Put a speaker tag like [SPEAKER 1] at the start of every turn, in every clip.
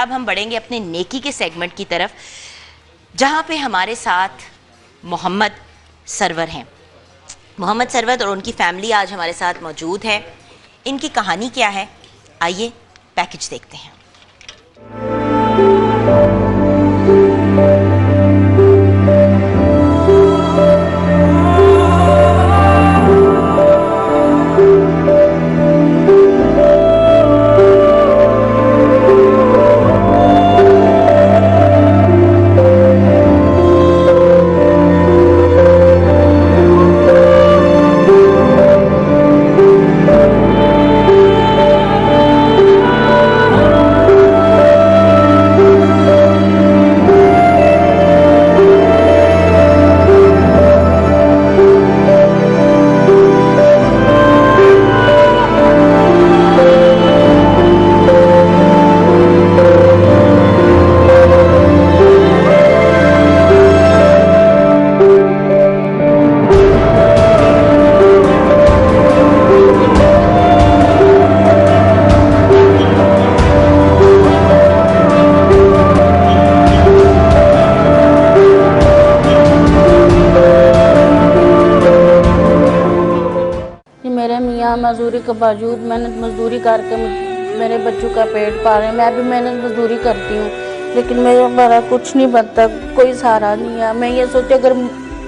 [SPEAKER 1] अब हम बढ़ेंगे अपने नेकी के सेगमेंट की तरफ, जहां पे हमारे साथ मोहम्मद सरवर हैं। मोहम्मद सरवर और उनकी फैमिली आज हमारे साथ मौजूद है। इनकी कहानी क्या है, आइए पैकेज देखते हैं।
[SPEAKER 2] मजदूरी के बावजूद मेहनत मजदूरी करके मेरे बच्चों का पेट पाल रहे हैं। मैं भी मेहनत मजदूरी करती हूँ, लेकिन मेरा कुछ नहीं बनता, कोई सहारा नहीं है। मैं ये सोची अगर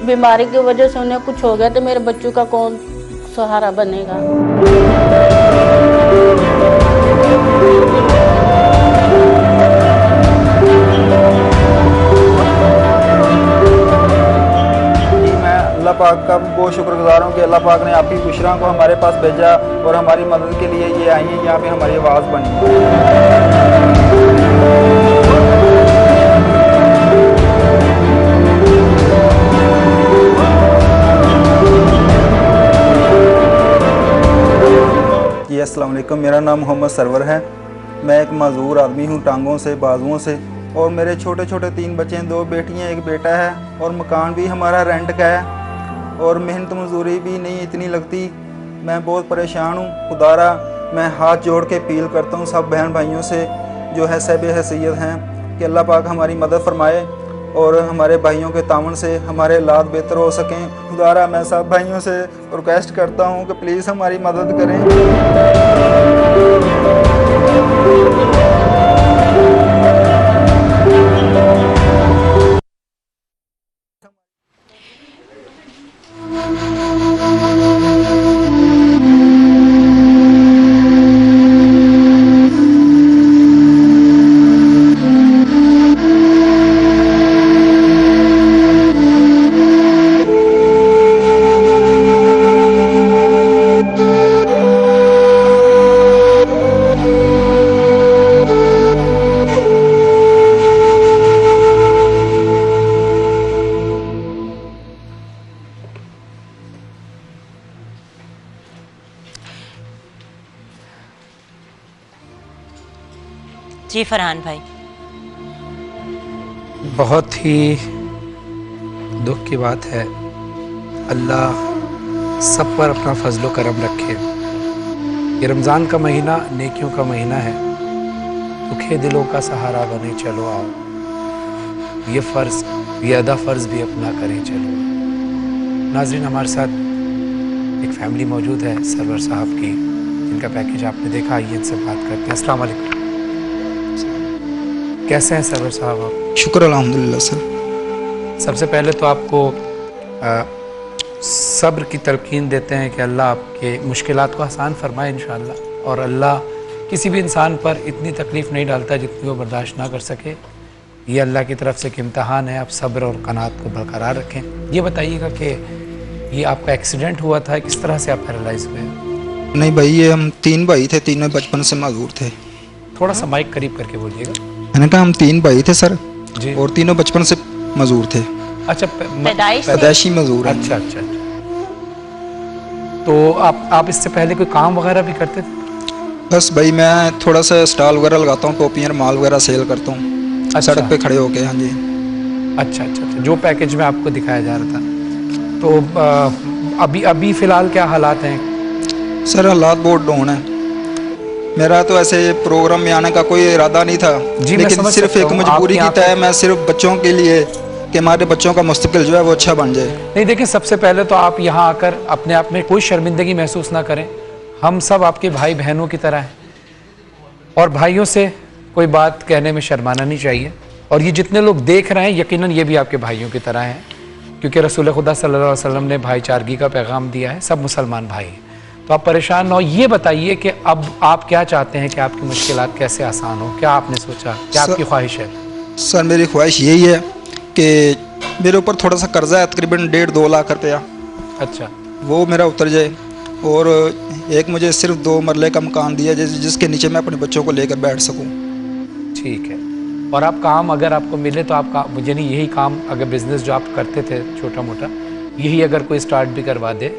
[SPEAKER 2] बीमारी की वजह से उन्हें कुछ हो गया तो मेरे बच्चों का कौन सहारा बनेगा।
[SPEAKER 3] अल्लाह पाक का बहुत शुक्रगुजार हूँ कि अल्लाह पाक ने आपकी बुशरा को हमारे पास भेजा और हमारी मदद के लिए ये आई हैं, यहाँ पे हमारी आवाज़ बनी। जी अस्सलाम वालेकुम, मेरा नाम मोहम्मद सरवर है। मैं एक माजूर आदमी हूँ, टांगों से बाजुओं से, और मेरे छोटे छोटे 3 बच्चे हैं, 2 बेटियाँ 1 बेटा है, और मकान भी हमारा रेंट का है, और मेहनत मजदूरी भी नहीं इतनी लगती। मैं बहुत परेशान हूँ। खुदारा मैं हाथ जोड़ के अपील करता हूँ सब बहन भाइयों से जो है सब हैसियत हैं कि अल्लाह पाक हमारी मदद फरमाए और हमारे भाइयों के तावन से हमारे हालात बेहतर हो सकें। खुदारा मैं सब भाइयों से रिक्वेस्ट करता हूँ कि प्लीज़ हमारी मदद करें।
[SPEAKER 1] जी फरहान भाई।
[SPEAKER 4] बहुत ही दुख की बात है। अल्लाह सब पर अपना फजलो करम रखे। ये रमज़ान का महीना नेकियों का महीना है। दुखे दिलों का सहारा बने चलो आओ, ये फ़र्ज़ ये अदा फ़र्ज़ भी अपना करें चलो। नाज़रीन, हमारे साथ एक फैमिली मौजूद है सरवर साहब की, जिनका पैकेज आपने देखा। आइए इनसे बात करते हैं। अस्सलाम वालेकुम। कैसे हैं सरवर साहब आप?
[SPEAKER 3] शुक्र अल्हम्दुलिल्लाह सर।
[SPEAKER 4] सबसे पहले तो आपको सब्र की तलकीन देते हैं कि अल्लाह आपके मुश्किलात को आसान फरमाए इंशाअल्लाह। और अल्लाह किसी भी इंसान पर इतनी तकलीफ़ नहीं डालता जितनी वो बर्दाश्त ना कर सके। ये अल्लाह की तरफ से एक इम्तहान है। आप सब्र और कनात को बरकरार रखें। ये बताइएगा कि ये आपका एक्सीडेंट हुआ था, किस तरह से आप पैरालाइज हुए?
[SPEAKER 3] नहीं भाई, ये हम 3 भाई थे, तीनों बचपन से माजूर थे।
[SPEAKER 4] थोड़ा सा माइक करीब करके बोलिएगा।
[SPEAKER 3] मैंने कहा हम 3 भाई थे सर
[SPEAKER 4] जी,
[SPEAKER 3] और तीनों बचपन से मजदूर थे।
[SPEAKER 4] अच्छा,
[SPEAKER 3] पैदाइशी मजदूर।
[SPEAKER 4] अच्छा अच्छा। तो आप इससे पहले कोई काम वगैरह भी करते थे?
[SPEAKER 3] बस भाई मैं थोड़ा सा स्टॉल वगैरह लगाता हूँ, टोपियाँ माल वगैरह सेल करता हूँ।
[SPEAKER 4] अच्छा।
[SPEAKER 3] सड़क पे खड़े होके। हाँ जी।
[SPEAKER 4] अच्छा अच्छा अच्छा, जो पैकेज में आपको दिखाया जा रहा था। तो अभी फ़िलहाल क्या हालात हैं?
[SPEAKER 3] सर हालात बहुत डाउन है। मेरा तो ऐसे प्रोग्राम में आने का कोई इरादा नहीं था,
[SPEAKER 4] जी, मैं
[SPEAKER 3] लेकिन
[SPEAKER 4] समझ
[SPEAKER 3] सिर्फ
[SPEAKER 4] सकता
[SPEAKER 3] एक
[SPEAKER 4] हूँ।
[SPEAKER 3] मजबूरी
[SPEAKER 4] आपकी
[SPEAKER 3] की तय मैं सिर्फ बच्चों के लिए कि हमारे बच्चों का मुस्तकबिल जो है वो अच्छा बन जाए।
[SPEAKER 4] नहीं देखिए, सबसे पहले तो आप यहाँ आकर अपने आप में कोई शर्मिंदगी महसूस ना करें। हम सब आपके भाई बहनों की तरह हैं और भाइयों से कोई बात कहने में शर्माना नहीं चाहिए। और ये जितने लोग देख रहे हैं यकीनन ये भी आपके भाइयों की तरह हैं, क्योंकि रसूल खुदा सल्लल्लाहु अलैहि वसल्लम ने भाईचारगी का पैगाम दिया है, सब मुसलमान भाई हैं। तो आप परेशान ना हो। ये बताइए कि अब आप क्या चाहते हैं कि आपकी मुश्किलात कैसे आसान हो? क्या आपने सोचा, क्या आपकी ख्वाहिश है?
[SPEAKER 3] सर मेरी ख्वाहिश यही है कि मेरे ऊपर थोड़ा सा कर्जा है, तकरीबन 1.5-2 लाख रुपया,
[SPEAKER 4] अच्छा,
[SPEAKER 3] वो मेरा उतर जाए और एक मुझे सिर्फ 2 मरले का मकान दिया जाए जिसके नीचे मैं अपने बच्चों को लेकर बैठ सकूं।
[SPEAKER 4] ठीक है। और आप काम अगर आपको मिले तो आप मुझे नहीं, यही काम अगर बिजनेस जो आप करते थे छोटा मोटा, यही अगर कोई स्टार्ट भी करवा दे?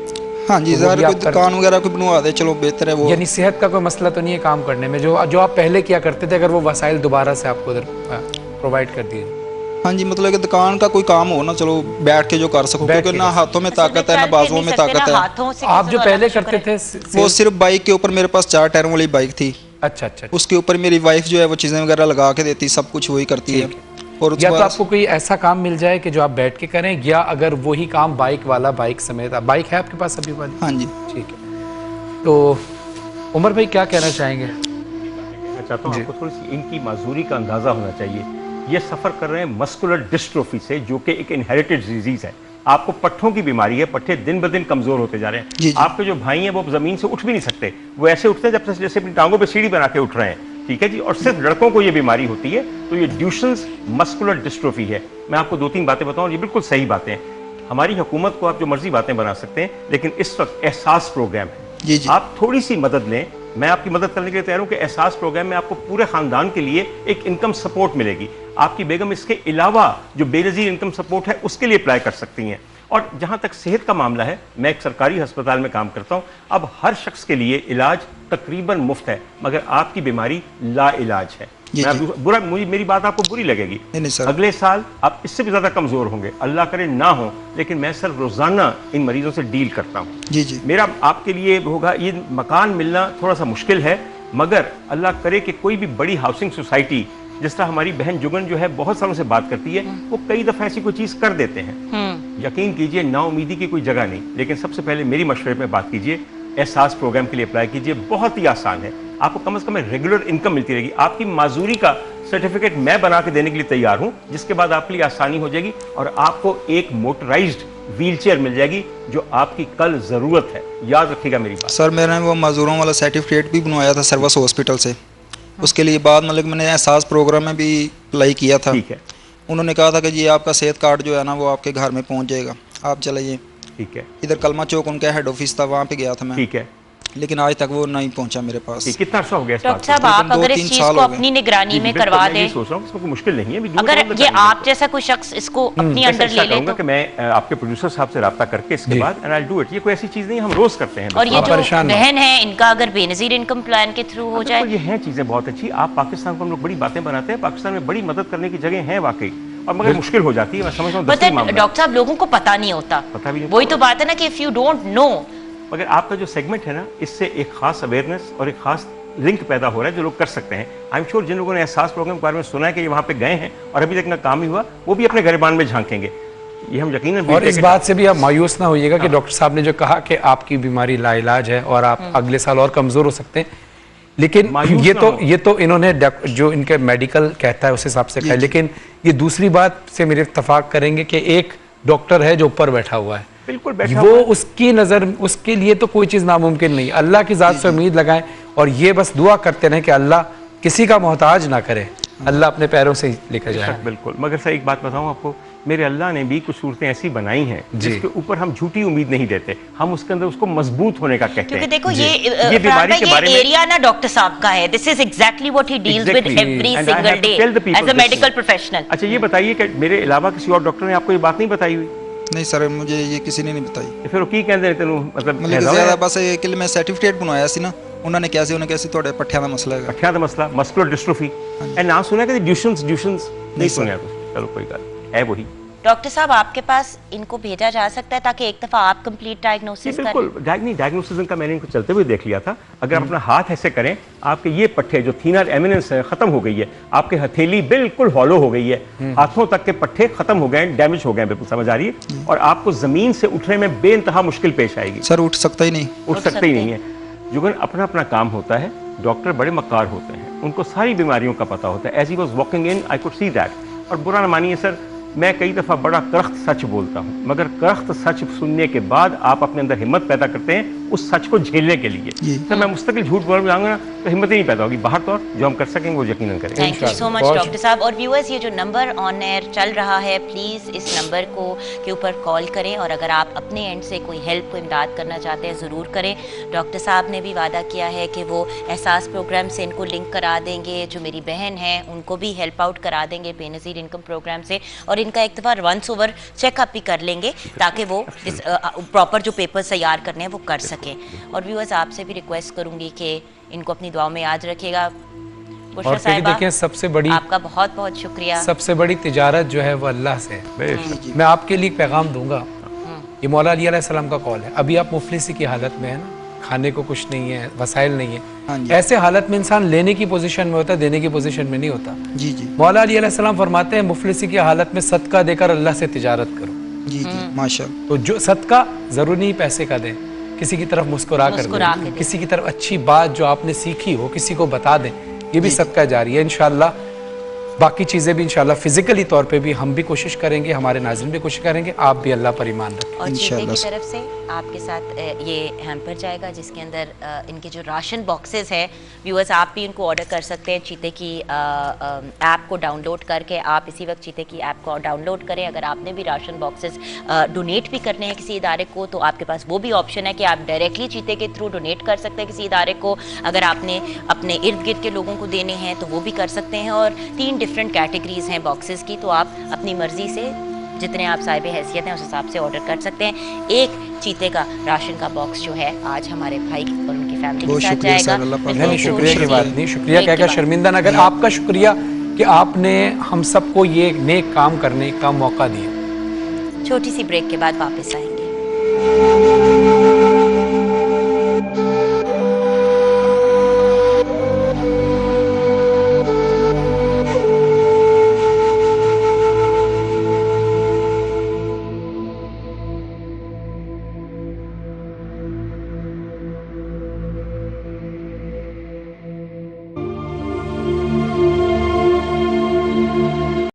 [SPEAKER 3] हाँ जी,
[SPEAKER 4] तो वो
[SPEAKER 3] ज़रा
[SPEAKER 4] भी
[SPEAKER 3] कोई
[SPEAKER 4] आप कर-
[SPEAKER 3] दुकान वगैरह कोई बनवा दे, चलो बेहतर है वो।
[SPEAKER 4] यानी सेहत का कोई मसला तो नहीं है काम करने में? जो आप पहले किया करते थे, अगर वो वसाइल दोबारा से आपको उधर प्रोवाइड कर दिए?
[SPEAKER 3] हाँ जी, मतलब कि दुकान का कोई काम हो ना, चलो बैठ के जो कर सको,
[SPEAKER 4] बैठ
[SPEAKER 3] क्योंकि
[SPEAKER 4] के
[SPEAKER 3] ना
[SPEAKER 4] कर
[SPEAKER 3] हाथों में ताकत है ना बाजुओं में ताकत है।
[SPEAKER 1] हाथों से
[SPEAKER 4] आप
[SPEAKER 1] कैसे
[SPEAKER 4] जो
[SPEAKER 1] तो
[SPEAKER 4] पहले
[SPEAKER 1] अल्लाह का
[SPEAKER 4] करते
[SPEAKER 1] शुक्र
[SPEAKER 4] थे
[SPEAKER 3] वो सिर्फ बाइक के ऊपर, मेरे पास 4 टायरों वाली बाइक थी,
[SPEAKER 4] अच्छा अच्छा,
[SPEAKER 3] उसके ऊपर मेरी वाइफ जो है वो चीज़ें वगैरह लगा के देती, सब कुछ वही करती है। और उसके
[SPEAKER 4] या तो
[SPEAKER 3] बाद
[SPEAKER 4] आपको कोई ऐसा काम मिल जाए कि जो आप बैठ के करें, या अगर वही काम बाइक वाला, बाइक समेत, बाइक है आपके पास अभी वाली?
[SPEAKER 3] हाँ जी,
[SPEAKER 4] ठीक है। तो उमर भाई क्या कहना चाहेंगे?
[SPEAKER 5] मैं चाहता हूँ आपको थोड़ी सी इनकी माजूरी का अंदाजा होना चाहिए। ये सफ़र कर रहे हैं मस्कुलर डिस्ट्रोफी से, जो कि एक इनहेरिटेड डिजीज है। आपको पट्ठों की बीमारी है, पट्ठे दिन ब दिन कमजोर होते जा रहे हैं।
[SPEAKER 3] जी।
[SPEAKER 5] आपके जो भाई हैं वो जमीन से उठ भी नहीं सकते, वो ऐसे उठते हैं जब से जैसे अपनी टांगों पे सीढ़ी बना के उठ रहे हैं, ठीक है जी। और सिर्फ लड़कों को ये बीमारी होती है, तो ये ड्यूशन्स मस्कुलर डिस्ट्रोफी है। मैं आपको 2-3 बातें बताऊं, ये बिल्कुल सही बातें हैं। हमारी हुकूमत को आप जो मर्जी बातें बना सकते हैं, लेकिन इस वक्त एहसास प्रोग्राम है,
[SPEAKER 3] जी जी,
[SPEAKER 5] आप थोड़ी सी मदद लें। मैं आपकी मदद करने के लिए तैयार हूं कि एहसास प्रोग्राम में आपको पूरे खानदान के लिए एक इनकम सपोर्ट मिलेगी। आपकी बेगम इसके अलावा जो बेनज़ीर इनकम सपोर्ट है उसके लिए अप्लाई कर सकती हैं। और जहां तक सेहत का मामला है, मैं एक सरकारी अस्पताल में काम करता हूं। अब हर शख्स के लिए इलाज तकरीबन मुफ्त है, मगर आपकी बीमारी ला इलाज है।
[SPEAKER 3] जी,
[SPEAKER 5] मैं
[SPEAKER 3] जी।
[SPEAKER 5] बुरा, मेरी बात आपको बुरी लगेगी,
[SPEAKER 3] नहीं सर,
[SPEAKER 5] अगले साल आप इससे भी ज्यादा कमजोर होंगे, अल्लाह करे ना हो, लेकिन मैं सर रोजाना इन मरीजों से डील करता हूं।
[SPEAKER 3] जी जी,
[SPEAKER 5] मेरा आपके लिए होगा, ये मकान मिलना थोड़ा सा मुश्किल है, मगर अल्लाह करे कि कोई भी बड़ी हाउसिंग सोसाइटी, जिस तरह हमारी बहन जुगन जो है बहुत सालों से बात करती है, वो कई दफा ऐसी कोई चीज कर देते हैं। यकीन कीजिए, नाउमीदी की कोई जगह नहीं, लेकिन सबसे पहले मेरी मशवरे में बात कीजिए, एहसास प्रोग्राम के लिए अप्लाई कीजिए। बहुत ही आसान है, आपको कम से कम रेगुलर इनकम मिलती रहेगी। आपकी माजूरी का सर्टिफिकेट मैं बना के देने के लिए तैयार हूं, जिसके बाद आपके लिए आसानी हो जाएगी और आपको एक मोटराइज्ड व्हीलचेयर मिल जाएगी जो आपकी कल जरूरत है। याद रखिएगा मेरी बात।
[SPEAKER 3] सर मैंने वो मजदूरों वाला सर्टिफिकेट भी बनवाया था सर्विस हॉस्पिटल से, उसके लिए बाद मतलब मैंने एहसास प्रोग्राम में भी अप्लाई किया था।
[SPEAKER 5] ठीक है,
[SPEAKER 3] उन्होंने कहा था कि जी आपका सेहत कार्ड जो है ना वो आपके घर में पहुंच जाएगा, आप चलाइए।
[SPEAKER 5] ठीक है,
[SPEAKER 3] इधर कलमा चौक उनका हेड ऑफिस था, वहाँ पे गया था मैं,
[SPEAKER 5] ठीक है।
[SPEAKER 3] लेकिन आज तक वो नहीं पहुंचा मेरे पास।
[SPEAKER 5] कितना अर्सा हो गया इस बात
[SPEAKER 1] डॉक्टर
[SPEAKER 5] को?
[SPEAKER 1] साहब, आप
[SPEAKER 3] तकरीबन
[SPEAKER 1] अगर
[SPEAKER 3] 2-3
[SPEAKER 1] इस चीज
[SPEAKER 3] साल
[SPEAKER 1] को
[SPEAKER 3] हो गए।
[SPEAKER 1] अपनी निगरानी
[SPEAKER 5] जी,
[SPEAKER 1] में
[SPEAKER 5] बिल्कुल,
[SPEAKER 1] करवा
[SPEAKER 5] मैं ये
[SPEAKER 1] दें,
[SPEAKER 5] सोच रहा हूँ, इसमें कोई मुश्किल नहीं है। अभी दूर
[SPEAKER 1] अगर
[SPEAKER 5] दूर
[SPEAKER 1] ये
[SPEAKER 5] तक
[SPEAKER 1] आप जैसा कोई शख्स इसको अपनी
[SPEAKER 5] मैं
[SPEAKER 1] अंडर
[SPEAKER 5] ऐसा
[SPEAKER 1] ले ले
[SPEAKER 5] करूंगा
[SPEAKER 1] तो,
[SPEAKER 5] कि मैं आपके प्रोड्यूसर साहब से रब्ता करके इसके
[SPEAKER 4] जी।
[SPEAKER 5] बाद एंड आई डू इट। ये कोई ऐसी चीज नहीं, हम रोज करते हैं।
[SPEAKER 1] और ये
[SPEAKER 4] आप
[SPEAKER 1] जो
[SPEAKER 4] परेशान ना हो।
[SPEAKER 1] बहन है, इनका अगर बेनजीर इनकम प्लान के थ्रू हो जाए,
[SPEAKER 5] बिल्कुल, ये हैं चीजें बहुत अच्छी। आप पाकिस्तान को, हम लोग बड़ी बातें बनाते हैं, पाकिस्तान में बड़ी मदद करने की जगह है वाकई, और मगर मुश्किल हो जाती है। मैं समझता हूँ
[SPEAKER 1] पता
[SPEAKER 5] दस्तूरी
[SPEAKER 1] है
[SPEAKER 5] मामला है।
[SPEAKER 1] डॉक्टर साहब, लोगों को पता नहीं होता,
[SPEAKER 5] पता भी नहीं
[SPEAKER 1] वही तो बात है ना कि इफ यू डोंट नो।
[SPEAKER 5] मगर आपका जो सेगमेंट है ना, इससे एक खास अवेयरनेस और एक खास लिंक पैदा हो रहा है जो लोग कर सकते हैं। आई एम श्योर जिन लोगों ने एहसास प्रोग्राम के बारे में सुना है कि ये वहाँ पे गए हैं और अभी तक ना काम ही हुआ, वो भी अपने गरिबान में झांकेंगे, ये हम यकीनन।
[SPEAKER 4] और इस बात से भी आप मायूस ना होइएगा कि डॉक्टर साहब ने जो कहा कि आपकी बीमारी लाइलाज है और आप अगले साल और कमजोर हो सकते हैं, लेकिन
[SPEAKER 5] मायूस
[SPEAKER 4] ये
[SPEAKER 5] ना
[SPEAKER 4] तो
[SPEAKER 5] हो।
[SPEAKER 4] ये तो इन्होंने जो इनके मेडिकल कहता है उस हिसाब से कहा है, लेकिन ये दूसरी बात से मेरे इत्तेफाक करेंगे कि एक डॉक्टर है जो ऊपर बैठा हुआ है,
[SPEAKER 5] बिल्कुल बैठा
[SPEAKER 4] वो
[SPEAKER 5] हुआ है।
[SPEAKER 4] उसकी नजर, उसके लिए तो कोई चीज नामुमकिन नहीं। अल्लाह की जात से उम्मीद लगाएं और ये बस दुआ करते रहें कि अल्लाह किसी का मोहताज ना करे, अल्लाह अपने पैरों से ही लेकर जाए।
[SPEAKER 5] बिल्कुल, मगर सर एक बात बताऊं आपको, मेरे अल्लाह ने भी कुछ सूरतें ऐसी बनाई हैं जिसके ऊपर हम झूठी उम्मीद नहीं देते, हम उसके अंदर उसको मजबूत होने का कहते
[SPEAKER 1] क्योंकि
[SPEAKER 5] हैं।
[SPEAKER 1] देखो
[SPEAKER 5] ये बीमारी के बारे में
[SPEAKER 1] एरिया ना डॉक्टर साहब का है, this is exactly what he deals with
[SPEAKER 5] Exactly.
[SPEAKER 1] Every
[SPEAKER 5] And I
[SPEAKER 1] single
[SPEAKER 5] have to
[SPEAKER 1] day
[SPEAKER 5] tell the people
[SPEAKER 1] as a
[SPEAKER 5] this
[SPEAKER 1] medical
[SPEAKER 5] thing.
[SPEAKER 1] Professional.
[SPEAKER 5] अच्छा ये बताइए कि मेरे अलावा किसी और डॉक्टर ने आपको ये बात नहीं बताई हुई?
[SPEAKER 3] नहीं सर, मुझे ये किसी ने नहीं बताई।
[SPEAKER 5] ਤੇ ਫਿਰ ਉਹ ਕੀ ਕਹਿੰਦੇ ਨੇ ਤੈਨੂੰ, ਮਤਲਬ
[SPEAKER 3] मतलब ज़्यादा बस ये कि मैं सर्टिफिकेट बनवाया सी ना, उन्होंने कैसे ਤੁਹਾਡੇ ਪੱਠਿਆਂ ਦਾ ਮਸਲਾ ਹੈਗਾ।
[SPEAKER 5] ਪੱਠਿਆਂ ਦਾ ਮਸਲਾ, ਮਸਕੂਲਰ ਡਿਸਟ੍ਰੋਫੀ, ਇਹ ਨਾਮ ਸੁਣਿਆ ਕਿ ਡਿਊਸ਼ਨਸ ਨਹੀਂ ਸੁਣਿਆ ਤੁਸੀਂ? ਚਲੋ ਕੋਈ ਗੱਲ, ਹੈ ਵਹੀ।
[SPEAKER 1] डॉक्टर साहब आपके पास इनको भेजा जा सकता है ताकि एक दफ़ा आप कंप्लीट डायग्नोसिस करें?
[SPEAKER 5] बिल्कुल, डायग्नोसिस का मैंने इनको चलते हुए देख लिया था। अगर आप अपना हाथ ऐसे करें, आपके ये पट्टे जो थीनर एमिनेंस है खत्म हो गई है, आपकी हथेली बिल्कुल हॉलो हो गई है, हाथों तक के पट्टे खत्म हो गए, डैमेज हो गए, बिल्कुल समझ आ रही है, और आपको जमीन से उठने में बेइंतहा मुश्किल पेश आएगी।
[SPEAKER 3] सर उठ सकता ही नहीं,
[SPEAKER 5] उठ सकते ही नहीं है। जुगन अपना अपना काम होता है, डॉक्टर बड़े मक्कार होते हैं, उनको सारी बीमारियों का पता होता है। As he was walking in I could see that. और बुरा ना मानिए सर, मैं कई दफ़ा बड़ा करख्त सच बोलता हूँ, मगर करख्त सच सुनने के बाद आप अपने अंदर हिम्मत पैदा करते हैं उस सच को झेलने के लिए। सर मैं मुस्तकिल झूठ बोल जाऊंगा ना तो हिम्मत ही नहीं पैदा होगी। बाहर तो और जो हम कर सकेंगे वो यकीनन करेंगे।
[SPEAKER 1] Thank you so much doctor साहब। और व्यूअर्स, ये जो नंबर ऑन एयर चल रहा है, प्लीज़ इस नंबर को के ऊपर कॉल करें, और अगर आप अपने एंड से कोई हेल्प को इमदाद करना चाहते हैं ज़रूर करें। डॉक्टर साहब ने भी वादा किया है कि वो एहसास प्रोग्राम से इनको लिंक करा देंगे, जो मेरी बहन है उनको भी हेल्प आउट करा देंगे बेनज़ीर इनकम प्रोग्राम से, और इनका एक दफ़ा वंस ओवर चेकअप भी कर लेंगे ताकि वो इस प्रॉपर जो पेपर्स तैयार करने हैं वो कर सकें। और व्यूअर्स, आपसे भी रिक्वेस्ट करूंगी कि इनको अपनी दुआओं में याद रखिएगा।
[SPEAKER 4] और फिर देखिए, सबसे बड़ी
[SPEAKER 1] आपका बहुत बहुत शुक्रिया।
[SPEAKER 4] सबसे बड़ी तिजारत जो है वो अल्लाह से है। मैं आपके लिए पैगाम दूंगा, ये मौला अली अलैहिस्सलाम का कॉल है। अभी आप मुफलिसी की हालत में है ना, खाने को कुछ नहीं है, वसाइल नहीं है, ऐसे हालत में इंसान लेने की पोजीशन में होता है, देने की पोजीशन में नहीं होता।
[SPEAKER 3] जी जी।
[SPEAKER 4] मौला अली अलैहिस्सलाम फरमाते हैं मुफलिसी की हालत में सदका देकर अल्लाह से तिजारत करो।
[SPEAKER 3] जी जी माशाअल्लाह।
[SPEAKER 4] तो जो सदका जरूरी नहीं पैसे का दें, किसी की तरफ मुस्कुरा कर दें, किसी की तरफ अच्छी बात जो आपने सीखी हो किसी को बता दें, ये भी सदका जारी है। इंशाल्लाह बाकी चीज़ें भी इंशाल्लाह फिजिकली तौर पे भी हम भी कोशिश करेंगे, हमारे नाज़रीन भी कोशिश करेंगे, आप भी अल्लाह पर ईमान रखें।
[SPEAKER 1] और चीते की तरफ से आपके साथ ये हैम्पर जाएगा जिसके अंदर इनके जो राशन बॉक्सेस है, व्यूअर्स आप भी इनको ऑर्डर कर सकते हैं। चीते की ऐप को डाउनलोड करके आप इसी वक्त चीते की ऐप को डाउनलोड करें। अगर आपने भी राशन बॉक्सेस डोनेट भी करने हैं किसी इदारे को, तो आपके पास वो भी ऑप्शन है कि आप डायरेक्टली चीते के थ्रू डोनेट कर सकते हैं किसी इदारे को। अगर आपने अपने इर्द गिर्द के लोगों को देने हैं तो वो भी कर सकते हैं। और 3 डिफरेंट कैटेगरीज हैं बॉक्सेस की, तो आप अपनी मर्जी से जितने आप साहिब हैसियत हैं उस हिसाब से ऑर्डर कर सकते हैं। एक चीते का राशन का बॉक्स जो है आज हमारे भाई और उनकी फैमिली के साथ जाएगा।
[SPEAKER 4] नहीं, शुक्रिया की बात नहीं, शुक्रिया कहकर शर्मिंदा न कर। आपका शुक्रिया कि आपने हम सबको ये नेक काम करने का मौका दिया।
[SPEAKER 1] छोटी सी ब्रेक के बाद वापस आएंगे।